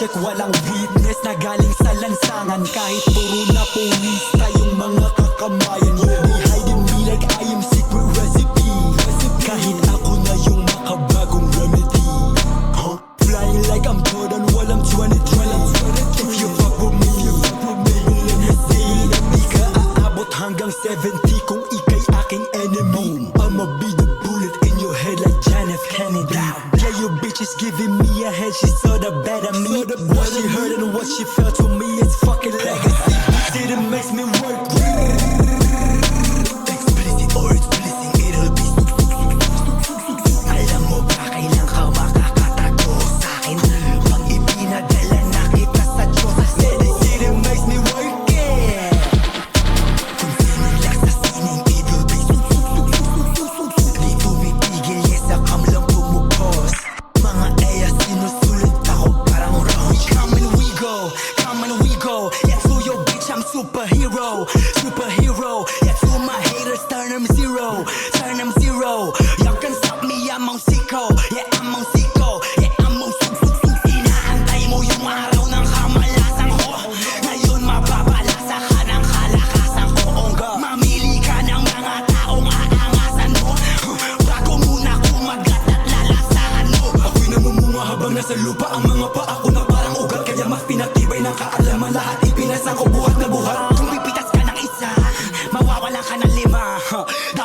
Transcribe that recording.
check, walang witness na galing sa lansangan. Kahit puro na pulis tayong mga kakamayan. You be hiding me like I am secret recipe. Kahit ako na yung makabagong remedy. Flying like I'm Jordan while I'm 20. If you fuck with me, let me see. Di ka aabot hanggang 70 kung ikay aking enemy. I'ma be the bullet in your head like John F. Kennedy. Yeah, your bitch is giving me a head, she saw the better me. What she heard and what she felt to me, it's fucking legacy. Shit, it makes me work. Explicit or explicit, it'll be alam mo ba kailan ka makakatago sa'kin? Pag ipinadala na kita sa Diyos, I said it, it makes me work it. Kung sinilak sa sining, it'll be di tumitigil, yes, akam lang bumukos. Mga eya sinusulit ako parang wrong. Come and we go, yeah, to your bitch I'm superhero. Yeah, to my haters turn them zero. You can stop me, I'm on sicko. Yeah, I'm on sicko. Yeah, I'm on suk. Inaantay mo yung araw ng kamalasan ko. Ngayon mababalasa ka ng kalakasan ko. Mamili ka ng mga taong aangasan mo. Bago muna kumagat at lalasahan mo. Ako'y namumunga habang nasa lupa. Ang mga paa ko na parang ugat. Kaya mas pinatibay ng kaalaman. Lahat ipinasan ko buhat na buhat. Kung pipitas ka ng isa, mawawalan ka ng 5.